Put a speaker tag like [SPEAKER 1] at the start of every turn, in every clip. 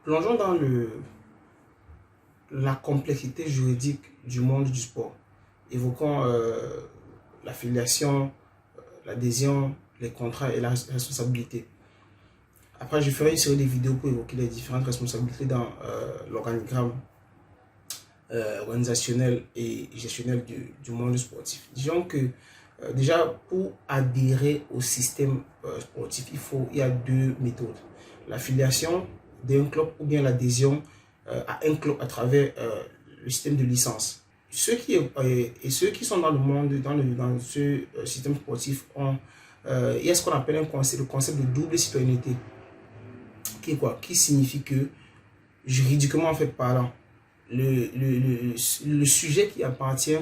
[SPEAKER 1] Plongeons dans la complexité juridique du monde du sport. Évoquons l'affiliation, l'adhésion, les contrats et la responsabilité. Après, je ferai une série de vidéos pour évoquer les différentes responsabilités dans l'organigramme organisationnel et gestionnel du monde sportif. Disons que déjà, pour adhérer au système sportif, il y a deux méthodes. L'affiliation d'un club ou bien l'adhésion à un club à travers le système de licence. Ceux qui sont dans le monde, dans ce système sportif, il y a ce qu'on appelle le concept de double citoyenneté. Qui signifie que, juridiquement en fait parlant, le sujet qui appartient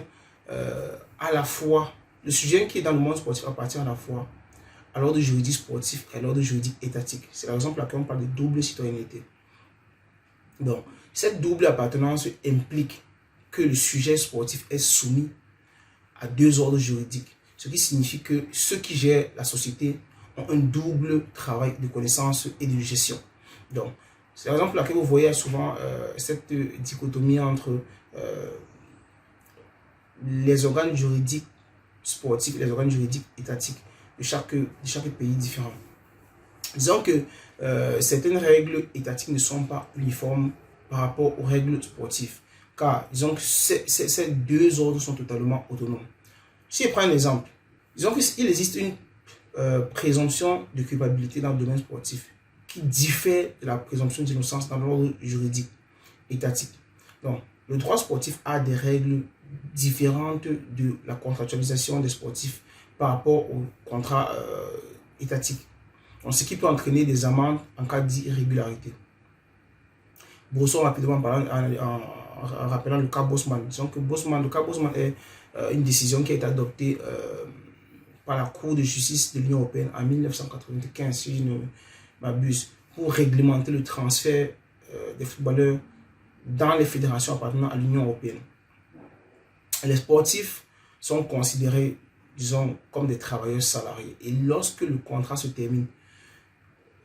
[SPEAKER 1] à la fois, le sujet qui est dans le monde sportif appartient à la fois à l'ordre juridique sportif et à l'ordre juridique étatique. C'est la raison pour laquelle on parle de double citoyenneté. Donc, cette double appartenance implique que le sujet sportif est soumis à deux ordres juridiques, ce qui signifie que ceux qui gèrent la société ont un double travail de connaissance et de gestion. Donc, c'est la raison pour laquelle vous voyez souvent cette dichotomie entre les organes juridiques sportifs et les organes juridiques étatiques de chaque pays différent. Disons que certaines règles étatiques ne sont pas uniformes par rapport aux règles sportives, car disons que ces deux ordres sont totalement autonomes. Si je prends un exemple, disons qu'il existe une présomption de culpabilité dans le domaine sportif qui diffère de la présomption d'innocence dans l'ordre juridique étatique. Donc, le droit sportif a des règles différentes de la contractualisation des sportifs par rapport au contrat étatique. Donc, ce qui peut entraîner des amendes en cas d'irrégularité. Brossons rapidement en rappelant le cas Bosman. Disons que le cas Bosman est une décision qui a été adoptée par la Cour de justice de l'Union européenne en 1995, si je ne m'abuse, pour réglementer le transfert des footballeurs dans les fédérations appartenant à l'Union européenne. Les sportifs sont considérés, disons, comme des travailleurs salariés. Et lorsque le contrat se termine,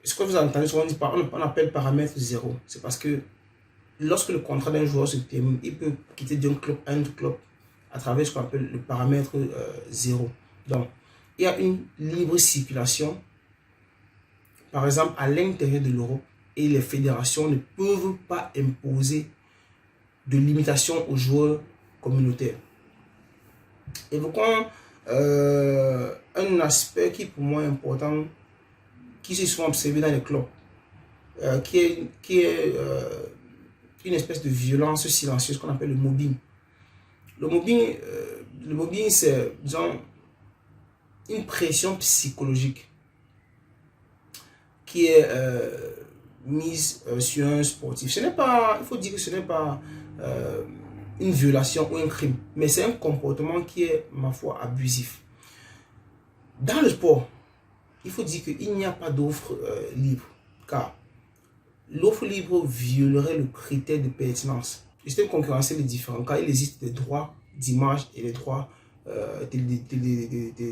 [SPEAKER 1] ce que vous entendez souvent, on appelle paramètre zéro. C'est parce que lorsque le contrat d'un joueur se termine, il peut quitter d'un club à un autre club à travers ce qu'on appelle le paramètre zéro. Donc, il y a une libre circulation, par exemple, à l'intérieur de l'Europe, et les fédérations ne peuvent pas imposer de limitation aux joueurs communautaires. Évoquons un aspect qui pour moi est important, qui s'est souvent observé dans les clubs, qui est une espèce de violence silencieuse qu'on appelle le mobbing. Le mobbing, c'est, disons, une pression psychologique qui est mise sur un sportif. Il faut dire que ce n'est pas une violation ou un crime, mais c'est un comportement qui est, ma foi, abusif. Dans le sport, il faut dire qu'il n'y a pas d'offre libre, car l'offre libre violerait le critère de pertinence. Le système concurrentiel est différent, car il existe des droits d'image et des droits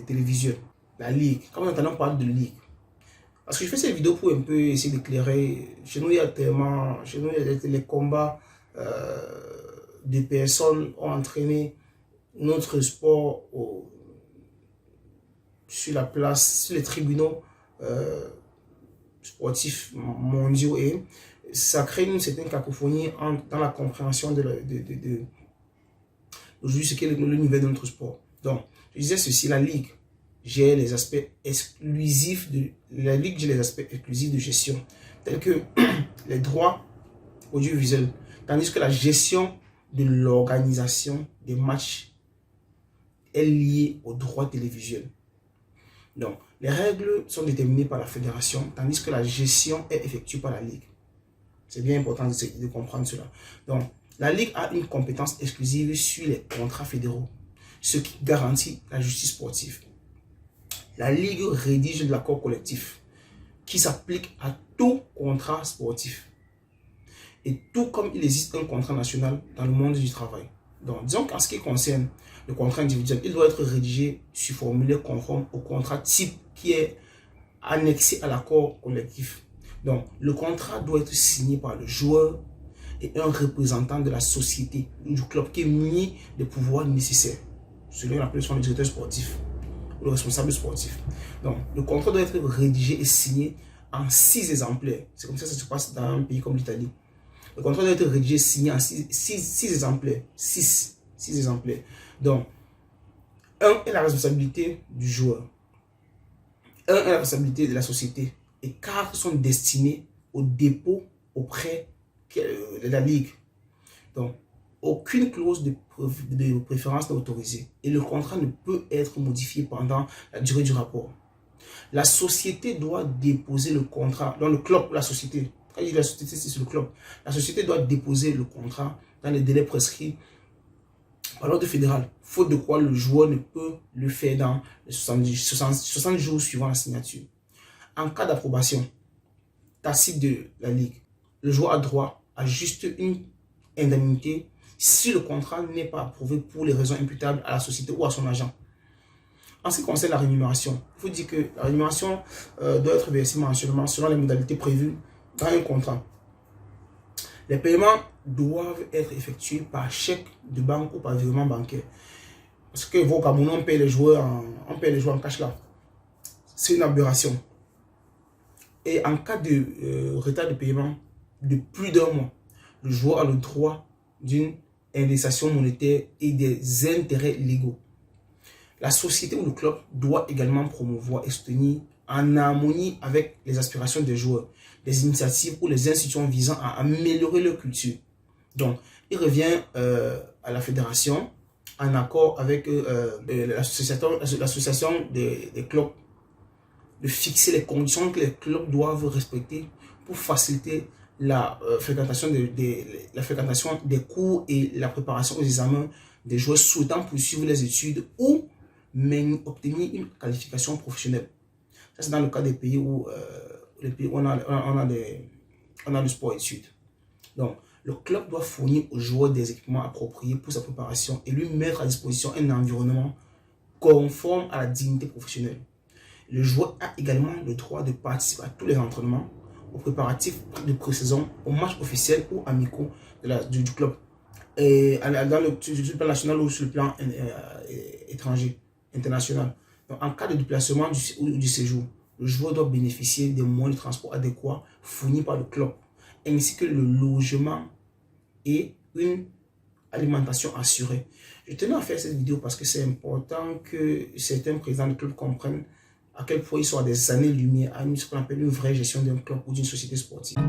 [SPEAKER 1] télévisuels. La ligue, quand nous entendons parler de ligue, parce que je fais cette vidéo pour un peu essayer d'éclairer. Chez nous, il y a tellement, les combats de personnes ont entraîné notre sport sur la place, sur les tribunaux sportifs mondiaux, et ça crée une certaine cacophonie dans la compréhension de ce qu'est le niveau de notre sport. Donc, je disais ceci, la ligue gère les aspects exclusifs de gestion, tels que les droits audiovisuels, tandis que la gestion de l'organisation des matchs est liée aux droits télévisuels. Donc, les règles sont déterminées par la fédération, tandis que la gestion est effectuée par la ligue. C'est bien important de comprendre cela. Donc, la ligue a une compétence exclusive sur les contrats fédéraux, ce qui garantit la justice sportive. La ligue rédige l'accord collectif qui s'applique à tout contrat sportif. Et tout comme il existe un contrat national dans le monde du travail. Donc, disons qu'en ce qui concerne le contrat individuel, il doit être rédigé sur formulaire conforme au contrat type qui est annexé à l'accord collectif. Donc, le contrat doit être signé par le joueur et un représentant de la société, du club, qui est muni des pouvoirs nécessaires. Celui qu'on appelle souvent le directeur sportif, ou le responsable sportif. Donc, le contrat doit être rédigé et signé en 6 exemplaires. C'est comme ça que ça se passe dans un pays comme l'Italie. Le contrat doit être rédigé et signé en 6 exemplaires. 6 exemplaires. Donc, 1 est la responsabilité du joueur. 1 est la responsabilité de la société. Et 4 sont destinés au dépôt auprès de la Ligue. Donc, aucune clause de préférence n'est autorisée. Et le contrat ne peut être modifié pendant la durée du rapport. La société doit déposer le contrat dans le club, la société. Quand je dis la société, c'est le club. La société doit déposer le contrat dans les délais prescrits par l'ordre fédéral, faute de quoi le joueur ne peut le faire dans les 60 jours suivant la signature. En cas d'approbation tacite de la Ligue, le joueur a droit à juste une indemnité si le contrat n'est pas approuvé pour les raisons imputables à la société ou à son agent. En ce qui concerne la rémunération, il faut dire que la rémunération doit être versée mensuellement selon les modalités prévues dans un contrat. Les paiements doivent être effectués par chèque de banque ou par virement bancaire. Parce que au Cameroun, on paye les joueurs en cash là. C'est une aberration. Et en cas de retard de paiement de plus d'1 mois, le joueur a le droit d'une indexation monétaire et des intérêts légaux. La société ou le club doit également promouvoir et soutenir en harmonie avec les aspirations des joueurs, des initiatives ou les institutions visant à améliorer leur culture. Donc, il revient à la fédération, en accord avec l'association des clubs, de fixer les conditions que les clubs doivent respecter pour faciliter la fréquentation des cours et la préparation aux examens des joueurs souhaitant poursuivre les études ou même obtenir une qualification professionnelle. Ça, c'est dans le cas des pays où on a le sport études. Donc, le club doit fournir aux joueurs des équipements appropriés pour sa préparation et lui mettre à disposition un environnement conforme à la dignité professionnelle. Le joueur a également le droit de participer à tous les entraînements, aux préparatifs de pré-saison, aux matchs officiels ou amicaux du club, et sur le plan national ou sur le plan étranger, international. Donc, en cas de déplacement ou du séjour, le joueur doit bénéficier des moyens de transport adéquats fournis par le club, ainsi que le logement et une alimentation assurée. Je tenais à faire cette vidéo parce que c'est important que certains présidents de club comprennent à quel point ils sont à des années-lumière à ce qu'on appelle une vraie gestion d'un club ou d'une société sportive.